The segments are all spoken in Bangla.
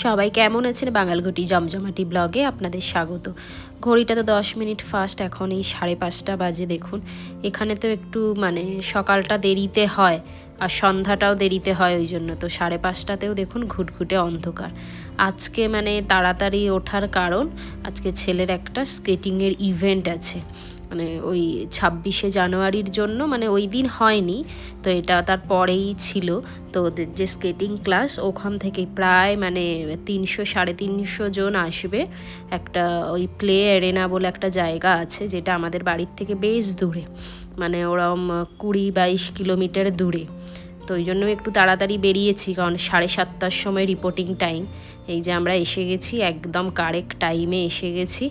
সবাই কেমন আছেন? বাঙালঘটি জমজমাটি ব্লগে আপনাদের স্বাগত। ঘড়িটা তো 10 মিনিট ফাস্ট, এখন এই 5:30 বাজে। দেখুন এখানে তো একটু মানে সকালটা দেরিতে হয় আর সন্ধ্যাটাও দেরিতে হয়, ওই জন্য তো 5:30তেও দেখুন ঘুটঘুটে অন্ধকার। আজকে মানে তাড়াতাড়ি ওঠার কারণ আজকে ছেলের একটা স্কেটিংয়ের ইভেন্ট আছে, মানে ওই 26শে জানুয়ারির জন্য, মানে ওই দিন হয়নি তো এটা তার পরেই ছিল। তো ওদের যে স্কেটিং ক্লাস ওখান থেকে প্রায় মানে 300-350 জন আসবে। একটা ওই প্লে অ্যারেনা বলে একটা জায়গা আছে যেটা আমাদের বাড়ির থেকে বেশ দূরে, মানে ওরম 20-22 কিলোমিটার দূরে। তো ওই জন্য একটু তাড়াতাড়ি বেরিয়েছি, কারণ 7:30টার সময় রিপোর্টিং টাইম। এই যে আমরা এসে গেছি, একদম কারেক্ট টাইমে এসে গেছি।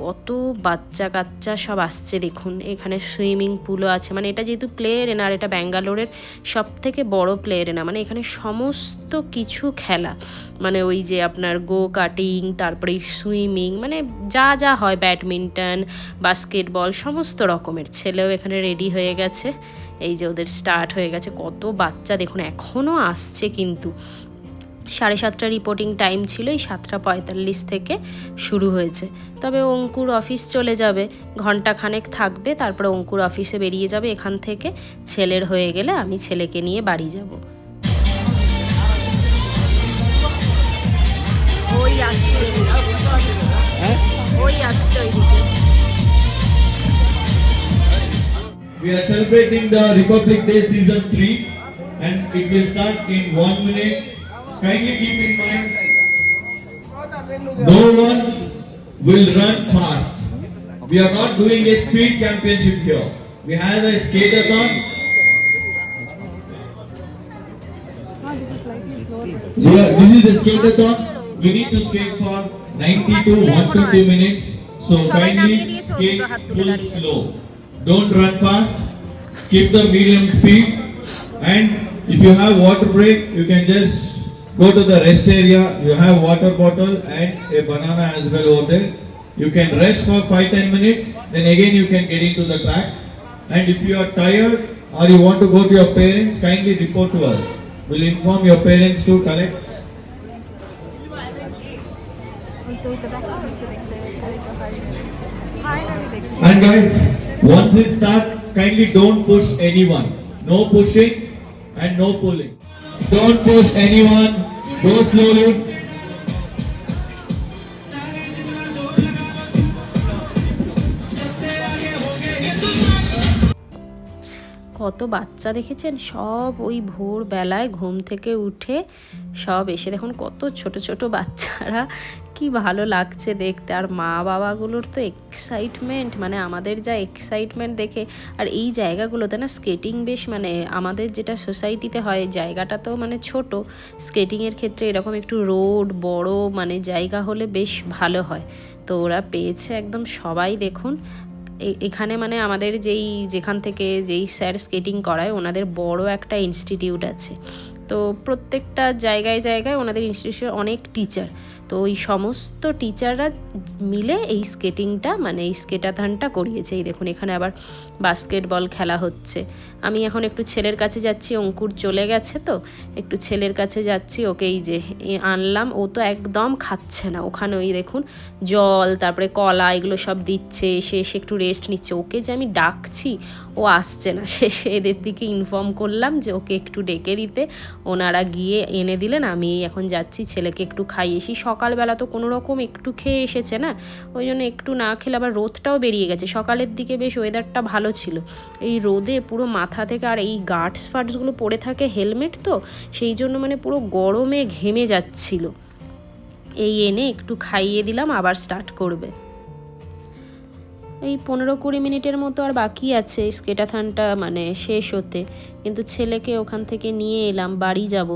কত বাচ্চা কাচ্চা সব আসছে দেখুন। এখানে সুইমিং পুলও আছে, মানে এটা যেহেতু প্লে এরিনা, আর এটা ব্যাঙ্গালোরের সব থেকে বড় প্লে এরিনা, মানে এখানে সমস্ত কিছু খেলা, মানে ওই যে আপনার গো কাটিং, তারপরে সুইমিং, মানে যা যা হয়, ব্যাডমিন্টন, বাস্কেটবল, সমস্ত রকমের। ছেলেও এখানে রেডি হয়ে গেছে, এই যে ওদের স্টার্ট হয়ে গেছে। কত বাচ্চা দেখুন, এখনও আসছে কিন্তু। 7:30 রিপোর্টিং টাইম ছিল, এই 7:45 থেকে শুরু হয়েছে। তবে অঙ্কুর অফিস চলে যাবে, ঘন্টাখানেক থাকবে, তারপরে অঙ্কুর অফিসে বেরিয়ে যাবে এখান থেকে। ছেলের হয়ে গেলে আমি ছেলেকে নিয়ে বাড়ি যাব। ওই আসছে, ওই আসছে ওইদিকে। We are celebrating the Republic Day Season 3 and it will start in 1 minute. Kindly keep in mind, no one will run fast. We are not doing a speed championship here. We have a skate-a-thon. Here, this is a skate-a-thon. We need to skate for 90 to 120 minutes. So kindly skate full slow. Don't run fast. Keep the medium speed. And if you have water break, you can just go to the rest area. You have water bottle and a banana as well over there. You can rest for 5-10 minutes. Then again you can get into the track. And if you are tired or you want to go to your parents, kindly report to us. We'll inform your parents to collect. And guys, once it starts, kindly don't push anyone. No pushing and no pulling. Don't push anyone. Go slowly. কত বাচ্চা দেখেছেন, সব ওই ভোরবেলায় ঘুম থেকে উঠে সব এসে দেখুন, কত ছোট ছোট বাচ্চারা, কি ভালো লাগছে দেখতে। আর মা বাবাগুলোর তো এক্সাইটমেন্ট, মানে আমাদের যা এক্সাইটমেন্ট দেখে। আর এই জায়গাগুলোতে না স্কেটিং বেশ, মানে আমাদের যেটা সোসাইটিতে হয় জায়গাটা তো মানে ছোট, স্কেটিংয়ের ক্ষেত্রে এরকম একটু রোড বড় মানে জায়গা হলে বেশ ভালো হয়। তো ওরা পেয়েছে একদম সবাই। দেখুন এখানে মানে আমাদের যেখান থেকে স্যার স্কেটিং করায়, ওনাদের বড় একটা ইনস্টিটিউট আছে। তো প্রত্যেকটা জায়গায় জায়গায় ওনাদের ইনস্টিটিউশনে অনেক টিচার, তো ওই সমস্ত টিচাররা মিলে এই স্কেটিংটা, মানে এই স্কেটাথনটা করিয়েছে। এই দেখুন এখানে আবার বাস্কেটবল খেলা হচ্ছে। আমি এখন একটু ছেলের কাছে যাচ্ছি, অঙ্কুর চলে গেছে তো একটু ছেলের কাছে যাচ্ছি। ওকে এই যে আনলাম, ও তো একদম খাচ্ছে না। ওখানে ওই দেখুন জল, তারপরে কলা, এগুলো সব দিচ্ছে। এসে একটু রেস্ট নিচ্ছে। ওকে যে আমি ডাকছি ও আসছে না। এদের দিকে ইনফর্ম করলাম যে ওকে একটু ডেকে দিতে, ওনারা গিয়ে এনে দিলেন। আমি এখন যাচ্ছি ছেলেকে একটু খাইয়েছি। সকালবেলা তো কোনো রকম একটু খেয়ে এসেছে না, ওই জন্য একটু না খেলে, আবার রোদটাও বেরিয়ে গেছে। সকালের দিকে বেশ ওয়েদারটা ভালো ছিল, এই রোদে পুরো মাথা থেকে, আর এই ফার্টসগুলো পরে থাকে, হেলমেট তো, সেই জন্য মানে পুরো গরমে ঘেমে যাচ্ছিল। এই এনে একটু খাইয়ে দিলাম, আবার স্টার্ট করবে। এই 15-20 মিনিটের মতো আর বাকি আছে স্কেটাথনটা মানে শেষ হতে, কিন্তু ছেলেকে ওখান থেকে নিয়ে এলাম, বাড়ি যাব।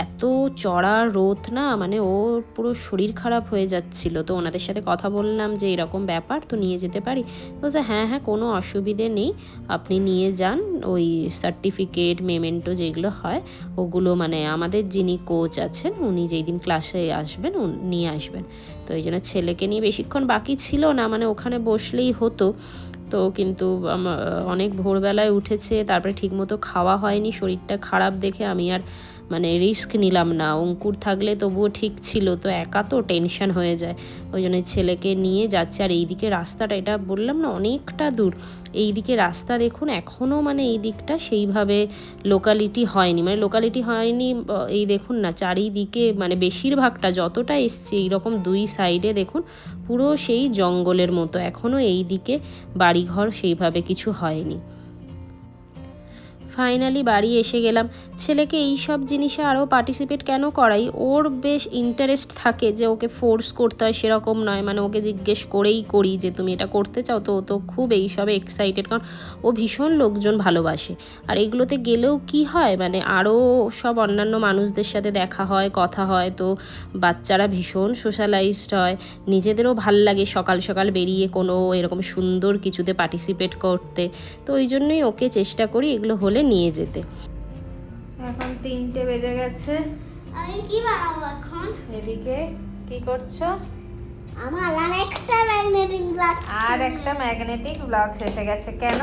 এত চড়া রোদ না, মানে ওর পুরো শরীর খারাপ হয়ে যাচ্ছিল। তো ওনাদের সাথে কথা বললাম যে এরকম ব্যাপার, তো নিয়ে যেতে পারি? বলছে হ্যাঁ হ্যাঁ, কোনো অসুবিধে নেই, আপনি নিয়ে যান। ওই সার্টিফিকেট, মেমেন্টো যেগুলো হয় ওগুলো, মানে আমাদের যিনি কোচ আছেন উনি যেই দিন ক্লাসে আসবেন নিয়ে আসবেন। তো এই জন্য ছেলেকে নিয়ে বেশিক্ষণ বাকি ছিল না, মানে ওখানে বসলেই হতো। তো কিন্তু অনেক ভোরবেলায় উঠেছে, তারপরে ঠিকমতো খাওয়া হয়নি, শরীরটা খারাপ দেখে আমি আর মানে রিস্ক নিলাম না। অঙ্কুর থাকলে তবুও ঠিক ছিল, তো একা তো টেনশন হয়ে যায়, ওই জন্য ছেলেকে নিয়ে যাচ্ছে। আর এইদিকে রাস্তাটা, এটা বললাম না অনেকটা দূর, এইদিকে রাস্তা দেখুন এখনও মানে এই দিকটা সেইভাবে লোকালিটি হয়নি, মানে লোকালিটি হয়নি। এই দেখুন না চারিদিকে মানে বেশিরভাগটা যতটা এসছে এইরকম দুই সাইডে দেখুন পুরো সেই জঙ্গলের মতো, এখনও এই দিকে বাড়িঘর সেইভাবে কিছু হয়নি। ফাইনালি বাড়ি এসে গেলাম। ছেলেকে এই সব জিনিসে আরও পার্টিসিপেট কেন করাই, ওর বেশ ইন্টারেস্ট থাকে, যে ওকে ফোর্স করতে হয় সেরকম নয়, মানে ওকে জিজ্ঞেস করেই করি যে তুমি এটা করতে চাও, তো ও তো খুব এইসবে এক্সাইটেড, কারণ ও ভীষণ লোকজন ভালোবাসে। আর এগুলোতে গেলেও কি হয় মানে আরও সব অন্যান্য মানুষদের সাথে দেখা হয়, কথা হয়, তো বাচ্চারা ভীষণ সোশ্যালাইজড হয়, নিজেদেরও ভাল লাগে সকাল সকাল বেরিয়ে কোনো এরকম সুন্দর কিছুতে পার্টিসিপেট করতে। তো ওই জন্যই ওকে চেষ্টা করি এগুলো হলে নিয়ে যেতে। এখন 3টে বেজে গেছে, আমি কি বানাবো এখন? এদিকে কি করছো? আমার আরেকটা ম্যাগনেটিক ব্লক আর একটা ম্যাগনেটিক ব্লক এসে গেছে, কেন?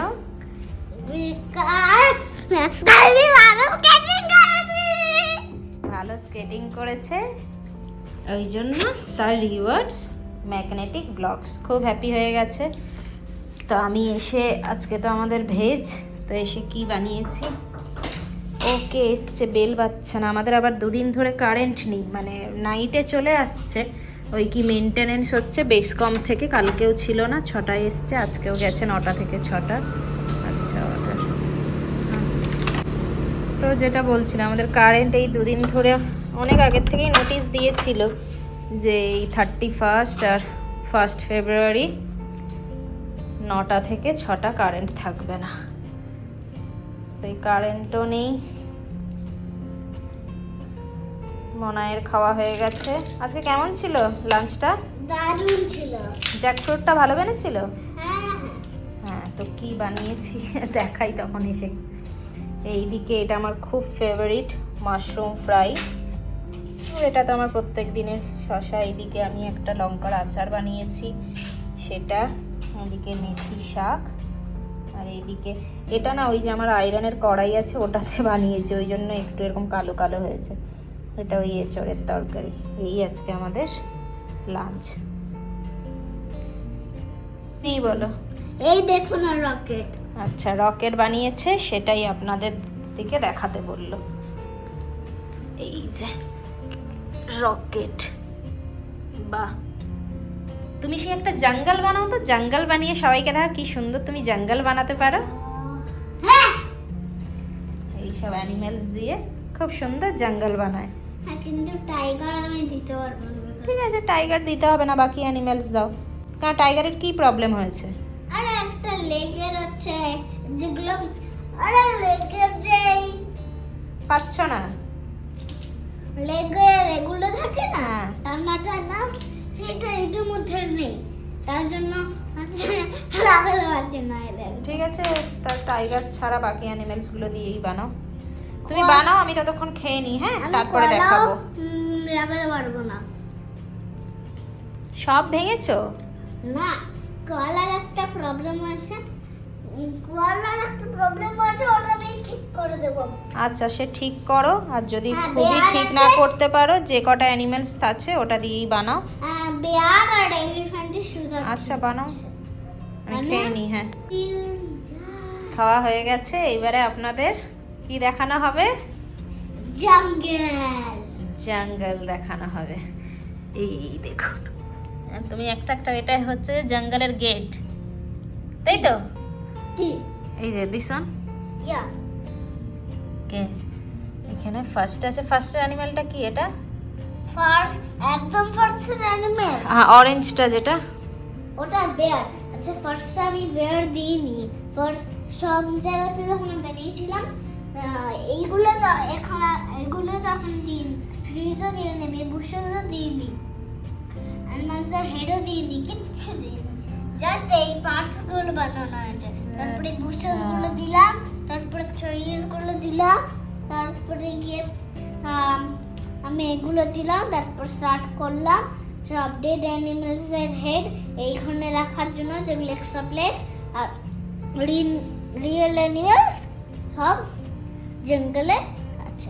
ভালো স্কেটিং করেছে ওই জন্য তার রিওয়ার্ডস ম্যাগনেটিক ব্লকস, খুব হ্যাপি হয়ে গেছে। তো আমি এসে আজকে তো আমাদের ভেজ, তো এসে কি বানিয়েছি, ওকে এসছে বেল বাজছে না, আমাদের আবার 2 দিন ধরে কারেন্ট নেই, মানে নাইটে চলে আসছে, ওই কি মেনটেনেন্স হচ্ছে বেশকম থেকে, কালকেও ছিল না, 6টায় এসছে, আজকেও গেছে 9টা থেকে 6টা। আচ্ছা অর্ডার, তো যেটা বলছিলাম আমাদের কারেন্ট এই 2 দিন ধরে অনেক আগের থেকেই নোটিশ দিয়েছিল যে এই 31 আর 1 ফেব্রুয়ারি 9টা থেকে 6টা কারেন্ট থাকবে না, তো এই কারেন্টও নেই। মনায়ের খাওয়া হয়ে গেছে। আজকে কেমন ছিল লাঞ্চটা? দারুণ ছিল। জ্যাকফ্রুটটা ভালো বেনেছিল? হ্যাঁ হ্যাঁ, তো কি বানিয়েছি দেখাই তখন এসে। এইদিকে এটা আমার খুব ফেভারিট মাশরুম ফ্রাই, এটা তো আমার প্রত্যেক দিনের শসা। এইদিকে আমি একটা লঙ্কার আচার বানিয়েছি সেটা, ওইদিকে মেথি শাক, আর এইদিকে এটা না ওই যে আমার আয়রনের কড়াই আছে ওটাতে বানিয়েছি, ওই জন্য একটু এরকম কালো কালো হয়েছে। এটা ওই এঁচড়ের তরকারি। এই আজকে আমাদের লাঞ্চ। এই বলো। এই দেখুন না রকেট। আচ্ছা, রকেট বানিয়েছে, সেটাই আপনাদের দিকে দেখাতে বললো। এই যে রকেট, বাহ, তুমি সেই একটা জঙ্গল বানাও তো, জঙ্গল বানিয়ে সবাইকে দেখা কি সুন্দর তুমি জঙ্গল বানাতে পারো। হ্যাঁ, এইসব অ্যানিমেলস দিয়ে খুব সুন্দর জঙ্গল বানায়। হ্যাঁ, কিন্তু টাইগার আমি দিতে পারবো না। ঠিক আছে, টাইগার দিতে হবে না, বাকি অ্যানিমেলস দাও। কারণ টাইগারের কি প্রবলেম হয়েছে? আরে একটা লেগের আছে যেগুলো, আরে লেগের যে পাচ্ছ না? লেগের এগুলো থাকে না, হ্যাঁ। টানাটা না, সেটা এটার মধ্যে নেই, তার জন্য লাগাতে পারছি না এদের। ঠিক আছে, তার টাইগার ছাড়া বাকি অ্যানিমেলস গুলো দিয়েই বানাও। তুমি বানাও, আমি ততক্ষণ খেয়ে নিই। হ্যাঁ, আমি তারপরে কলাও, দেখাবো। লাগাতে পারবো না। সব ভেঙেছো? না, কলার একটা প্রবলেম আছে, কলার একটা প্রবলেম আছে, ওটা আমি ঠিক করে দেবো। আচ্ছা, সে ঠিক করো, আর যদি হ্যাঁ, খুবই বেয়ার ঠিক আছে। না করতে পারো, যে কটা অ্যানিমেলস আছে ওটা দিয়েই বানাও। বেয়ার আর এলিফ্যান্টের সুগার। আচ্ছা বানাও, আমি বানাও? খেয়ে নিই। হ্যাঁ, খাওয়া হয়ে গেছে, এইবারে আপনাদের কি দেখানো হবে? জঙ্গল। জঙ্গল দেখানো হবে। এই দেখুন, আর তুমি একটা একটা, এটা হচ্ছে জঙ্গলের গেট, তাই তো? কি? এই যে দিস ওয়ান, ইয়া, কে এখানে ফার্স্ট আছে, ফার্স্ট অ্যানিমেলটা কি এটা? ফার্স্ট, একদম ফার্স্ট অ্যানিমেল হ্যাঁ, অরেঞ্জটা যেটা, ওটা বেয়ার। আচ্ছা, ফার্স্ট আমি বেয়ার দিইনি, ফার্স্ট সব জায়গাতে যখন আমি বানিয়েছিলাম এইগুলো তো এখন, এগুলো তো এখন দিইনি, ফ্রিজও দিইনি, আমি বুশও দিইনি, অ্যানিমালসদের হেডও দিইনি, কিচ্ছু দিইনি, জাস্ট এই পার্টসগুলো বানানো হয়েছে। তারপরে বুশগুলো দিলাম, তারপরে চড়িগুলো দিলাম, তারপরে গিয়ে আমি এগুলো দিলাম, তারপর স্টার্ট করলাম সব ডেড অ্যানিমালসের হেড এইখানে রাখার জন্য, যেগুলো এক্সট্রা প্লেস, আর রিয়েল অ্যানিমালস সব জঙ্গলে আছে।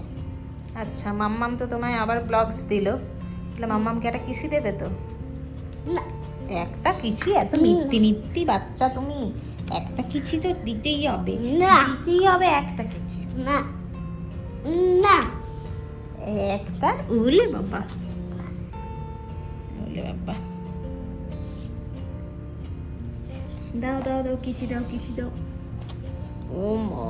আচ্ছা, মাম্মাম তো তোমায় আবার ব্লগস দিল, তাহলে মাম্মামকে একটা কিসি দেবে তো? না একটা কিচি, এত মিত্তি মিত্তি বাচ্চা তুমি, একটা কিচি তো দিতেই হবে, না। দিতেই হবে একটা কিচি, না না একটা। উলে বাবা, উলে বাবা, দাও দাও দাও, কিচি দাও, কিচি দাও। ও মা,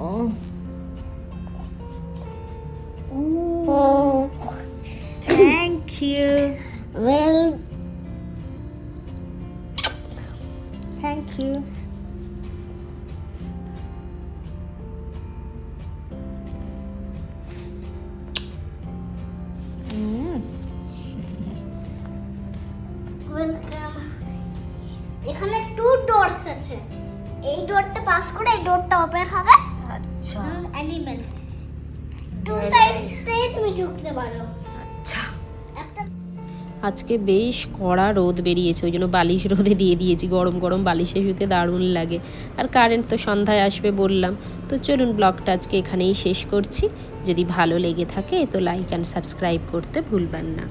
thank you, well thank you. Welcome. এখানে 2 ডোরস আছে, এই ডোরটা পাস করে এই ডোরটা ওপেন হবে। আচ্ছা অ্যানিমেলস 2 সাইডসেই তুমি ঢুকতে পারো। আচ্ছা। একটা আজকে বেশ কড়া রোদ বেরিয়েছে, ওই জন্য বালিশ রোদে দিয়ে দিয়েছি, গরম গরম বালিশে শুতে দারুণ লাগে। আর কারেন্ট তো সন্ধ্যায় আসবে বললাম। তো চলুন, ব্লগটা আজকে এখানেই শেষ করছি। যদি ভালো লেগে থাকে তো লাইক অ্যান্ড সাবস্ক্রাইব করতে ভুলবেন না।